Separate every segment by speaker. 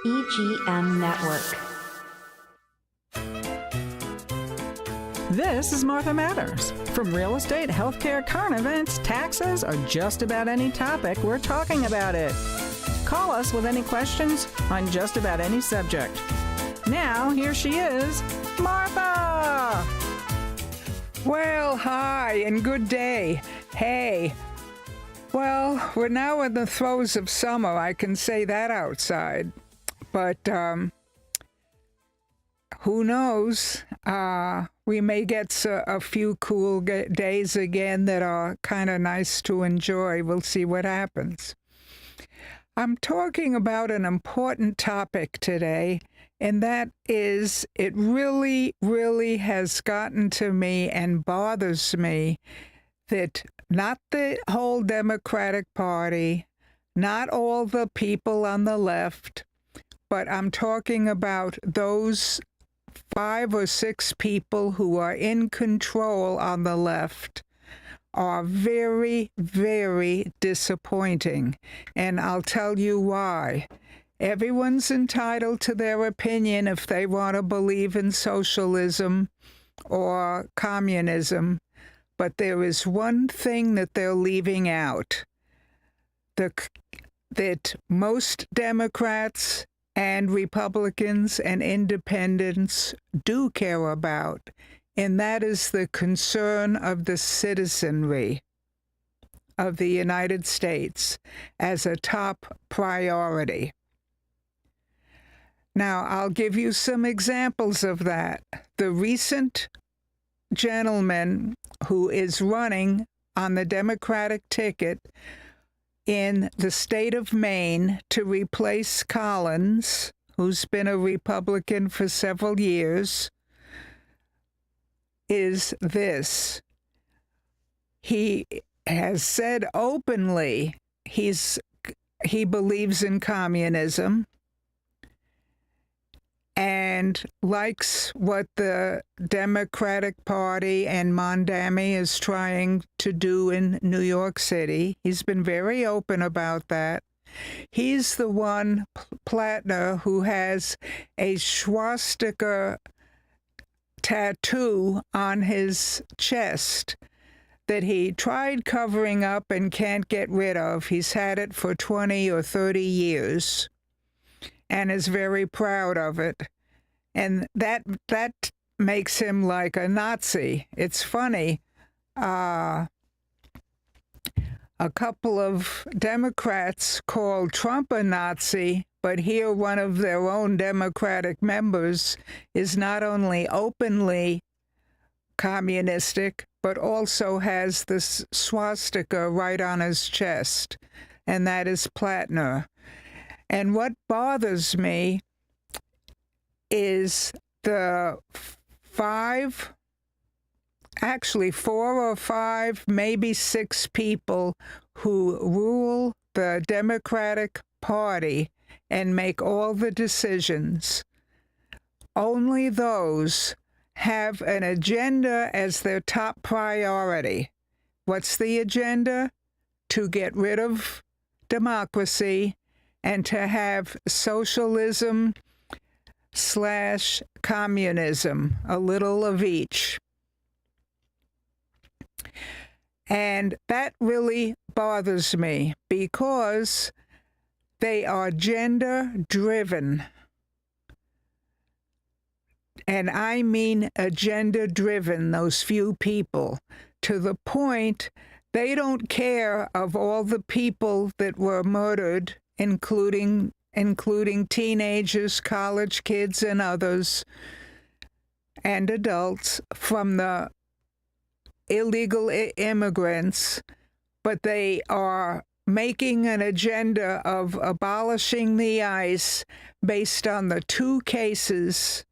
Speaker 1: EGM Network.
Speaker 2: This is Martha Matters. From real estate, healthcare, current events, taxes, or just about any topic, we're talking about it. Call us with any questions on just about any subject. Now, here she is, Martha!
Speaker 3: Well, hi, and good day. Hey. Well, we're now in the throes of summer. I can say that outside. But who knows? We may get a few cool days again that are kind of nice to enjoy. We'll see what happens. I'm talking about an important topic today, and that is, it really, really has gotten to me and bothers me that not the whole Democratic Party, not all the people on the left, but I'm talking about those 5 or 6 people who are in control on the left are very, very disappointing. And I'll tell you why. Everyone's entitled to their opinion if they want to believe in socialism or communism. But there is one thing that they're leaving out, that most Democrats and Republicans and independents do care about, and that is the concern of the citizenry of the United States as a top priority. Now, I'll give you some examples of that. The recent gentleman who is running on the Democratic ticket in the state of Maine to replace Collins, who's been a Republican for several years, is this. He has said openly he believes in communism and likes what the Democratic Party and Mondami is trying to do in New York City. He's been very open about that. He's the one, Plattner, who has a swastika tattoo on his chest that he tried covering up and can't get rid of. He's had it for 20 or 30 years and is very proud of it. And that makes him like a Nazi. It's funny. A couple of Democrats called Trump a Nazi, but here one of their own Democratic members is not only openly communistic, but also has this swastika right on his chest, and that is Plattner. And what bothers me is the 4 or 5, maybe 6 people who rule the Democratic Party and make all the decisions. Only those have an agenda as their top priority. What's the agenda? To get rid of democracy and to have socialism/communism, a little of each. And that really bothers me because they are agenda-driven. And I mean agenda-driven, those few people, to the point they don't care of all the people that were murdered, including teenagers, college kids, and others, and adults from the illegal immigrants, but they are making an agenda of abolishing the ICE based on the 2 cases,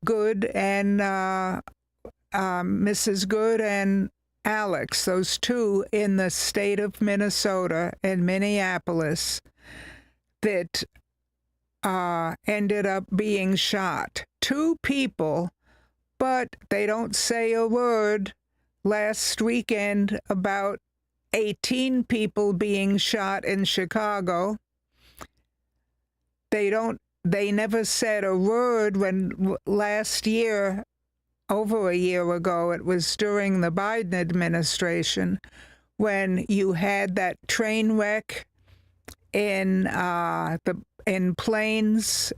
Speaker 3: Good and Mrs. Good and Alex, those 2 in the state of Minnesota and Minneapolis, that ended up being shot. 2 people, but they don't say a word last weekend about 18 people being shot in Chicago. they never said a word when last year, over a year ago, it was during the Biden administration, when you had that train wreck in Plains,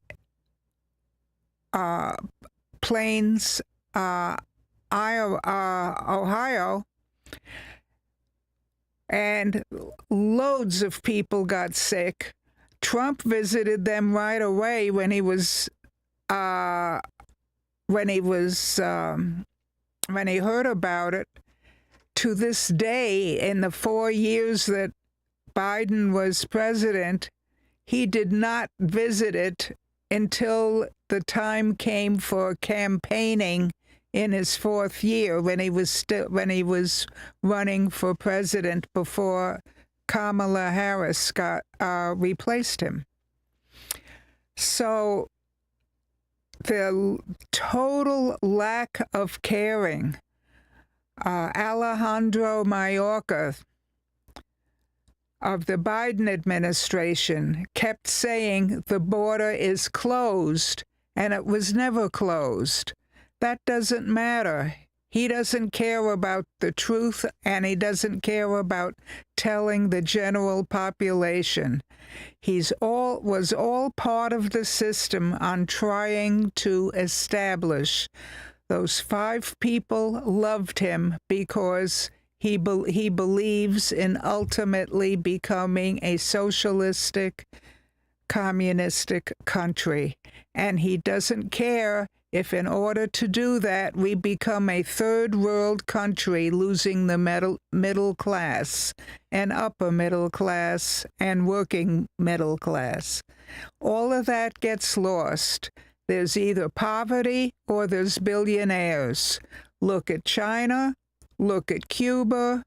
Speaker 3: Ohio, and loads of people got sick. Trump visited them right away when he heard about it. To this day, in the 4 years that Biden was president, he did not visit it until the time came for campaigning in his fourth year, when he was running for president before Kamala Harris replaced him. So the total lack of caring. Alejandro Mayorkas of the Biden administration kept saying the border is closed, and it was never closed. That doesn't matter. He doesn't care about the truth, and he doesn't care about telling the general population. Was all part of the system on trying to establish. Those 5 people loved him because he believes in ultimately becoming a socialistic, communistic country. And he doesn't care if in order to do that we become a third world country, losing the middle class and upper middle class and working middle class. All of that gets lost. There's either poverty or there's billionaires. Look at China, look at Cuba,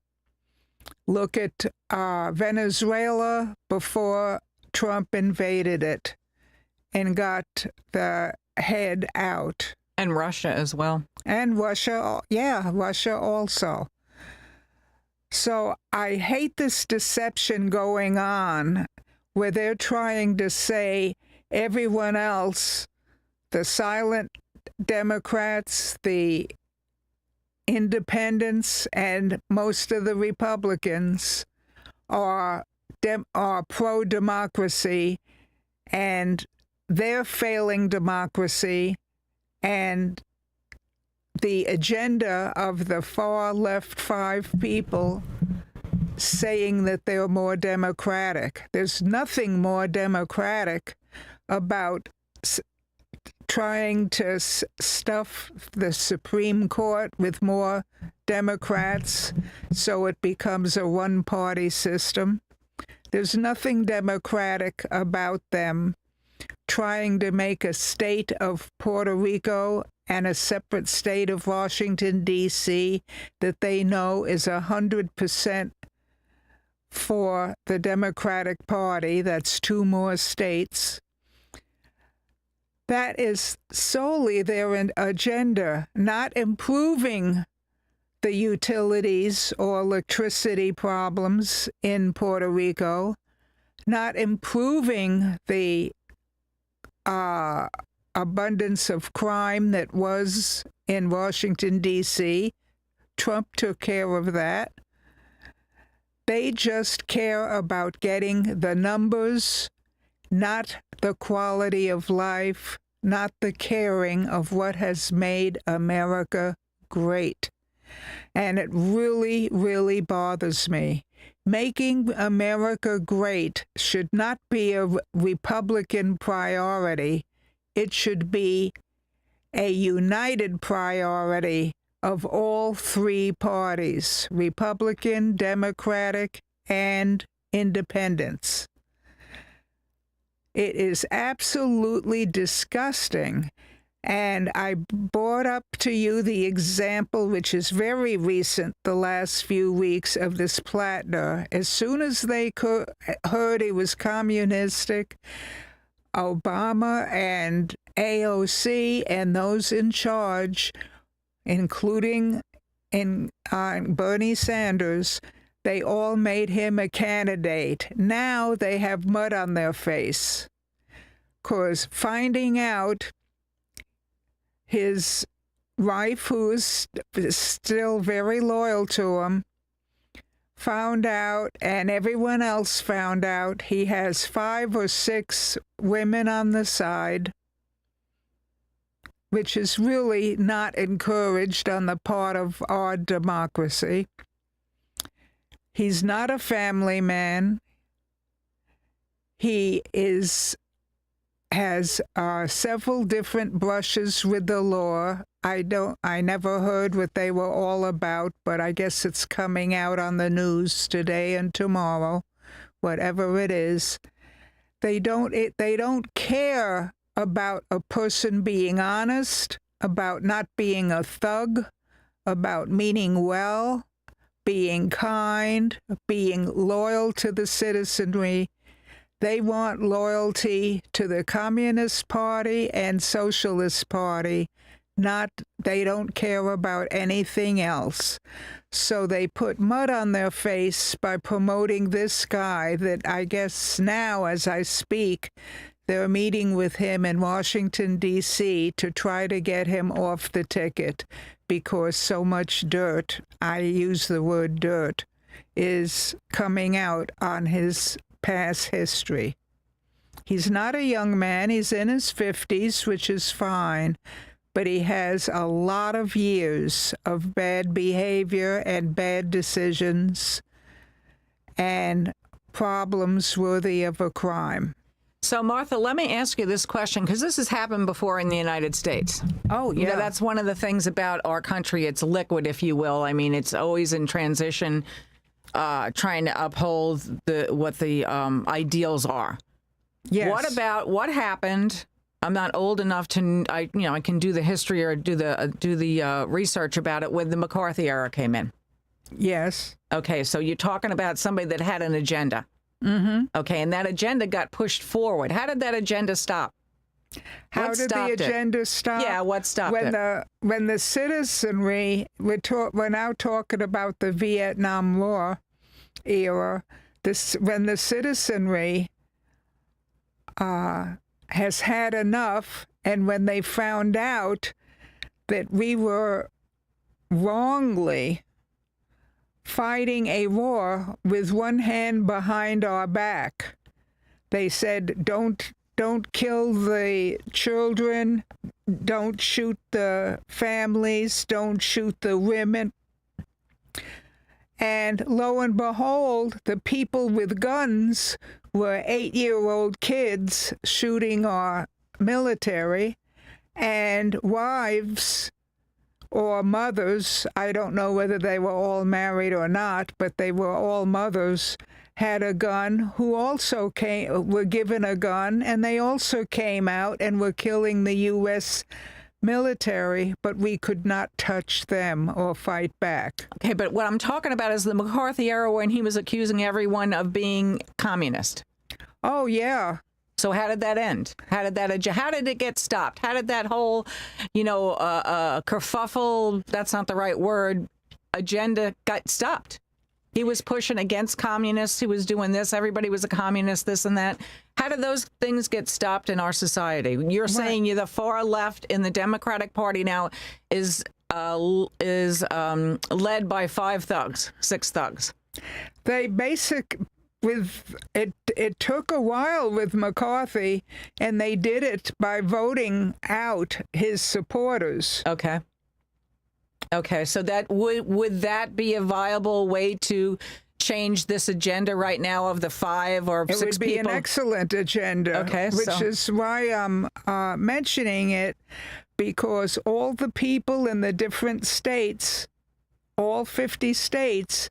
Speaker 3: look at Venezuela before Trump invaded it and got the head out.
Speaker 2: And Russia as well.
Speaker 3: And Russia, Russia also. So I hate this deception going on where they're trying to say everyone else, the silent Democrats, the independents, and most of the Republicans are pro-democracy, and they're failing democracy, and the agenda of the far left 5 people saying that they're more democratic. There's nothing more democratic about trying to stuff the Supreme Court with more Democrats so it becomes a one-party system. There's nothing democratic about them trying to make a state of Puerto Rico and a separate state of Washington, D.C. that they know is 100% for the Democratic Party. That's 2 more states. That is solely their agenda, not improving the utilities or electricity problems in Puerto Rico, not improving the abundance of crime that was in Washington, D.C. Trump took care of that. They just care about getting the numbers, not the quality of life, not the caring of what has made America great. And it really, really bothers me. Making America great should not be a Republican priority. It should be a united priority of all 3 parties, Republican, Democratic, and Independents. It is absolutely disgusting. And I brought up to you the example, which is very recent, the last few weeks, of this Plattner. As soon as they heard he was communistic, Obama and AOC and those in charge, including Bernie Sanders, they all made him a candidate. Now they have mud on their face. because finding out his wife, who's still very loyal to him, found out, and everyone else found out, he has 5 or 6 women on the side, which is really not encouraged on the part of our democracy. He's not a family man. He has several different brushes with the law. I never heard what they were all about, but I guess it's coming out on the news today and tomorrow, whatever it is. They don't care about a person being honest, about not being a thug, about meaning well, being kind, being loyal to the citizenry. They want loyalty to the Communist Party and Socialist Party. They don't care about anything else. So they put mud on their face by promoting this guy that I guess now, as I speak, they're meeting with him in Washington, D.C. to try to get him off the ticket because so much dirt, I use the word dirt, is coming out on his past history. He's not a young man. He's in his 50s, which is fine, but he has a lot of years of bad behavior and bad decisions and problems worthy of a crime.
Speaker 2: So, Martha, let me ask you this question, because this has happened before in the United States.
Speaker 3: Oh, yeah.
Speaker 2: You know, that's one of the things about our country. It's liquid, if you will. I mean, it's always in transition, trying to uphold what the ideals are.
Speaker 3: Yes.
Speaker 2: What happened? I'm not old enough to, I can do the history or do the research about it when the McCarthy era came in.
Speaker 3: Yes.
Speaker 2: Okay, so you're talking about somebody that had an agenda.
Speaker 3: Mm-hmm.
Speaker 2: Okay, and that agenda got pushed forward. How did that agenda stop?
Speaker 3: How did the agenda stop?
Speaker 2: Yeah, what stopped it?
Speaker 3: When the citizenry, we're now talking about the Vietnam War era, when the citizenry has had enough, and when they found out that we were wrongly fighting a war with one hand behind our back, they said, don't kill the children, don't shoot the families, don't shoot the women. And lo and behold, the people with guns were 8-year-old kids shooting our military, and wives or mothers, I don't know whether they were all married or not, but they were all mothers, had a gun, who also were given a gun, and they also came out and were killing the U.S. military, but we could not touch them or fight back.
Speaker 2: Okay, but what I'm talking about is the McCarthy era when he was accusing everyone of being communist.
Speaker 3: Oh, yeah.
Speaker 2: So how did that end? How did it get stopped? How did that whole, kerfuffle, that's not the right word, agenda got stopped? He was pushing against communists. He was doing this. Everybody was a communist, this and that. How did those things get stopped in our society? You're saying the far left in the Democratic Party now is led by 6 thugs. It
Speaker 3: took a while with McCarthy, and they did it by voting out his supporters.
Speaker 2: Okay, so that would that be a viable way to change this agenda right now of the 5 or 6 people?
Speaker 3: It would be an excellent agenda, which is why I'm mentioning it, because all the people in the different states, all 50 states,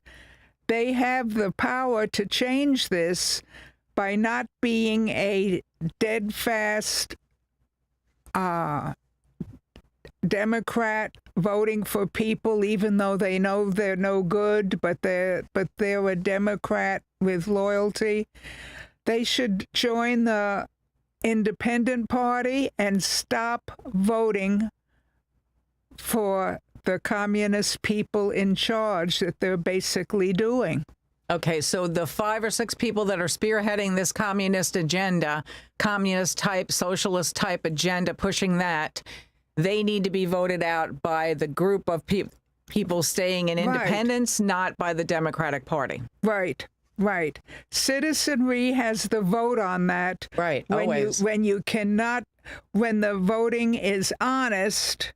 Speaker 3: they have the power to change this by not being a dead fast Democrat voting for people even though they know they're no good, but they're a Democrat with loyalty. They should join the Independent Party and stop voting for the communist people in charge that they're basically doing.
Speaker 2: Okay, so the 5 or 6 people that are spearheading this communist agenda, communist type, socialist type agenda, pushing that, they need to be voted out by the group of people staying in independence, not by the Democratic Party.
Speaker 3: Right. Citizenry has the vote on that.
Speaker 2: Right, always.
Speaker 3: When the voting is honest.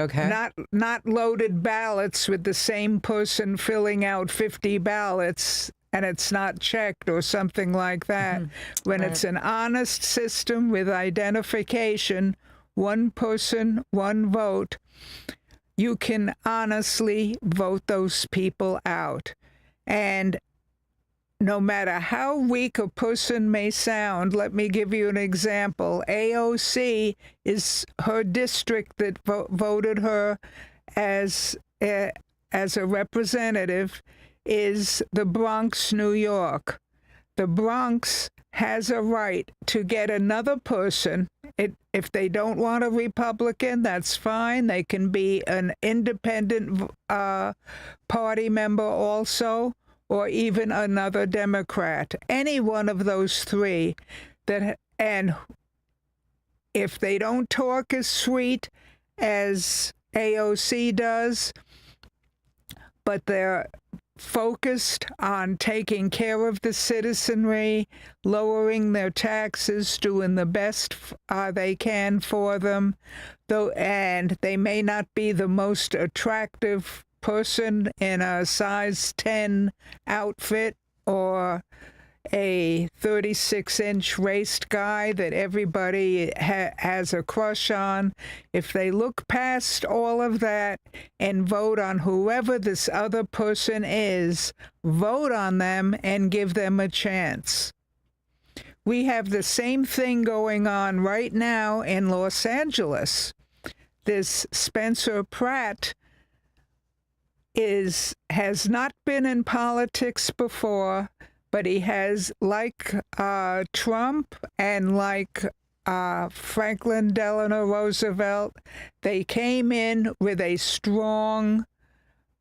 Speaker 2: Okay.
Speaker 3: Not loaded ballots with the same person filling out 50 ballots and it's not checked or something like that. When it's an honest system with identification, one person, one vote, you can honestly vote those people out. And no matter how weak a person may sound, let me give you an example. AOC is her district that voted her as a representative is the Bronx, New York. The Bronx has a right to get another person. If they don't want a Republican, that's fine. They can be an independent party member also, or even another Democrat, any one of those three. And if they don't talk as sweet as AOC does, but they're focused on taking care of the citizenry, lowering their taxes, doing the best they can for them, and they may not be the most attractive person in a size 10 outfit or a 36-inch waist guy that everybody has a crush on. If they look past all of that and vote on whoever this other person is, vote on them and give them a chance. We have the same thing going on right now in Los Angeles. This Spencer Pratt has not been in politics before, but he has, like Trump and like Franklin Delano Roosevelt, they came in with a strong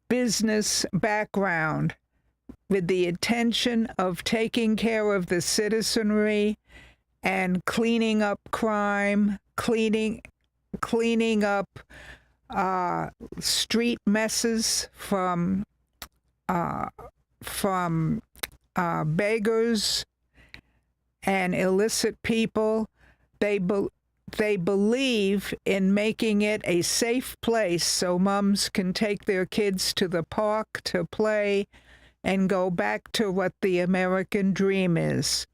Speaker 3: business background with the intention of taking care of the citizenry and cleaning up crime, cleaning up street messes from beggars and illicit people. They believe in making it a safe place so moms can take their kids to the park to play and go back to what the American dream is.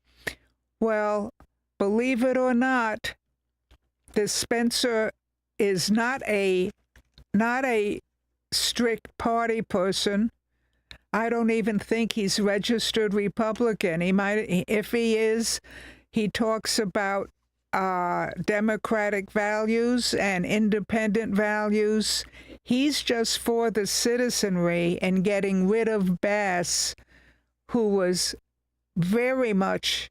Speaker 3: Well, believe it or not, this Spencer is not a strict party person. I don't even think he's registered Republican. He might, if he is, he talks about democratic values and independent values. He's just for the citizenry and getting rid of Bass, who was very much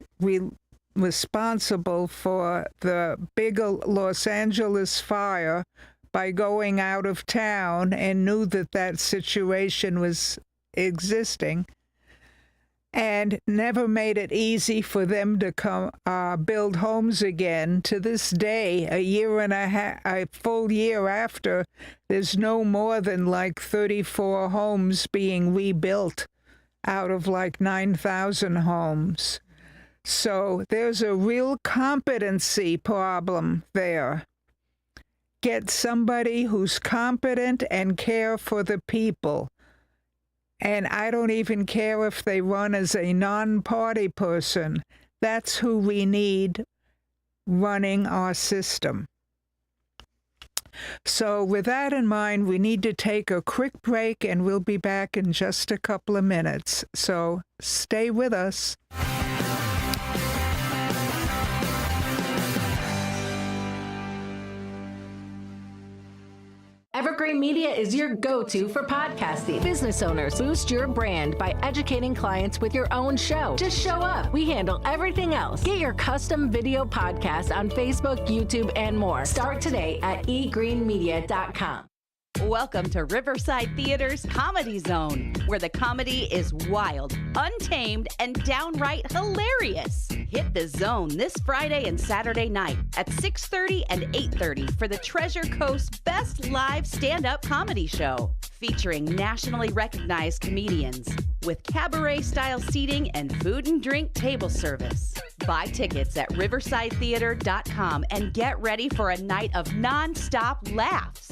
Speaker 3: responsible for the big Los Angeles fire by going out of town and knew that situation was existing, and never made it easy for them to come build homes again. To this day, a full year after, there's no more than like 34 homes being rebuilt out of like 9,000 homes. So there's a real competency problem there. Get somebody who's competent and care for the people. And I don't even care if they run as a non-party person. That's who we need running our system. So with that in mind, we need to take a quick break, and we'll be back in just a couple of minutes. So stay with us.
Speaker 1: Evergreen Media is your go-to for podcasting. Business owners, boost your brand by educating clients with your own show. Just show up. We handle everything else. Get your custom video podcast on Facebook, YouTube, and more. Start today at egreenmedia.com.
Speaker 4: Welcome to Riverside Theater's Comedy Zone, where the comedy is wild, untamed, and downright hilarious. Hit the zone this Friday and Saturday night at 6:30 and 8:30 for the Treasure Coast's best live stand-up comedy show, featuring nationally recognized comedians with cabaret-style seating and food and drink table service. Buy tickets at riversidetheater.com and get ready for a night of non-stop laughs.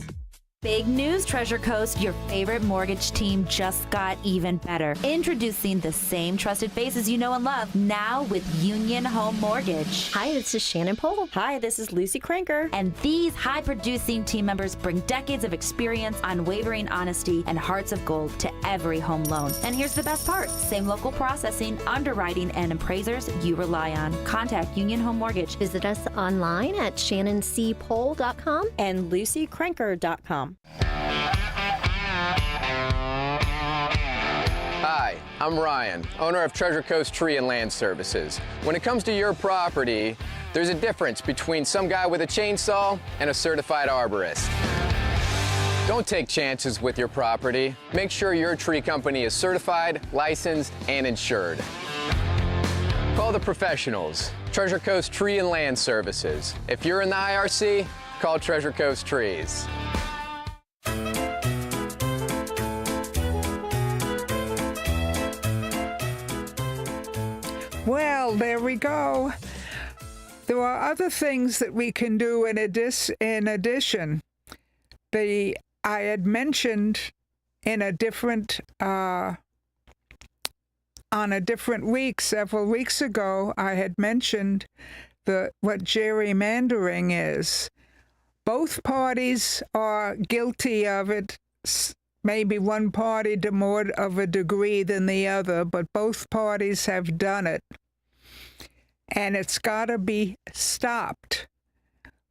Speaker 5: Big news, Treasure Coast. Your favorite mortgage team just got even better. Introducing the same trusted faces you know and love, now with Union Home Mortgage.
Speaker 6: Hi, this is Shannon Pohl.
Speaker 7: Hi, this is Lucy Cranker.
Speaker 5: And these high-producing team members bring decades of experience, unwavering honesty, and hearts of gold to every home loan. And here's the best part. Same local processing, underwriting, and appraisers you rely on. Contact Union Home Mortgage.
Speaker 6: Visit us online at shannoncpohl.com
Speaker 7: and lucycranker.com.
Speaker 8: Hi, I'm Ryan, owner of Treasure Coast Tree and Land Services. When it comes to your property, there's a difference between some guy with a chainsaw and a certified arborist. Don't take chances with your property. Make sure your tree company is certified, licensed, and insured. Call the professionals, Treasure Coast Tree and Land Services. If you're in the IRC, call Treasure Coast Trees.
Speaker 3: Well, there we go. There are other things that we can do in addition. I had mentioned in a different on a different week, several weeks ago, I had mentioned what gerrymandering is. Both parties are guilty of it. Maybe one party to more of a degree than the other, but both parties have done it. And it's got to be stopped.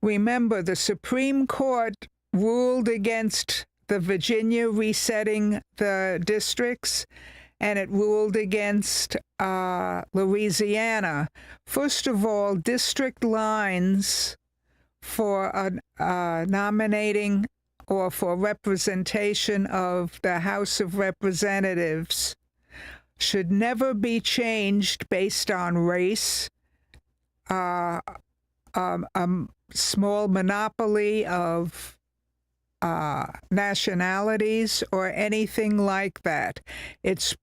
Speaker 3: Remember, the Supreme Court ruled against the Virginia resetting the districts, and it ruled against Louisiana. First of all, district lines for nominating or for representation of the House of Representatives should never be changed based on race, a small monopoly of nationalities, or anything like that. It's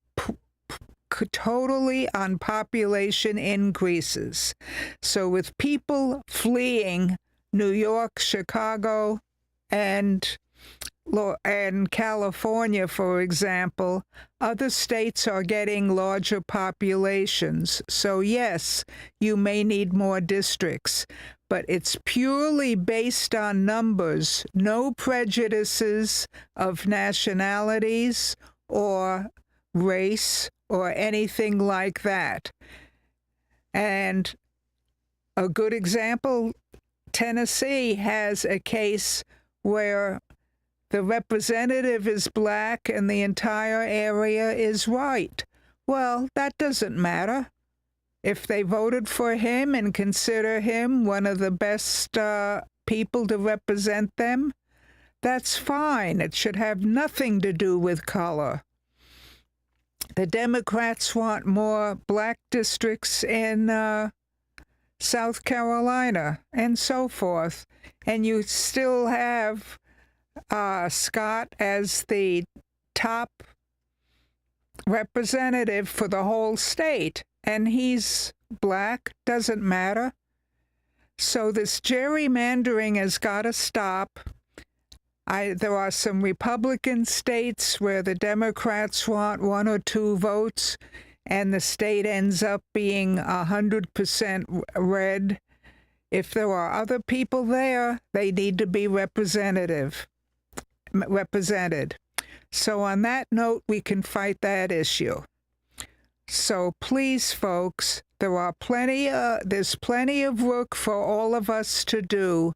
Speaker 3: totally on population increases. So with people fleeing New York, Chicago, and California, for example, other states are getting larger populations. So yes, you may need more districts, but it's purely based on numbers, no prejudices of nationalities or race or anything like that. And a good example, Tennessee has a case where the representative is black and the entire area is white. Well, that doesn't matter. If they voted for him and consider him one of the best people to represent them, that's fine. It should have nothing to do with color. The Democrats want more black districts in South Carolina, and so forth. And you still have Scott as the top representative for the whole state, and he's black, doesn't matter. So this gerrymandering has got to stop. There are some Republican states where the Democrats want 1 or 2 votes, and the state ends up being 100% red. If there are other people there, they need to be represented. So on that note, we can fight that issue. So please, folks, there's plenty of work for all of us to do,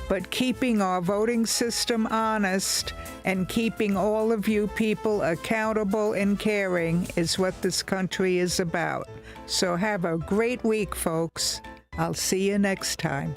Speaker 3: but keeping our voting system honest and keeping all of you people accountable and caring is what this country is about. So have a great week, folks. I'll see you next time.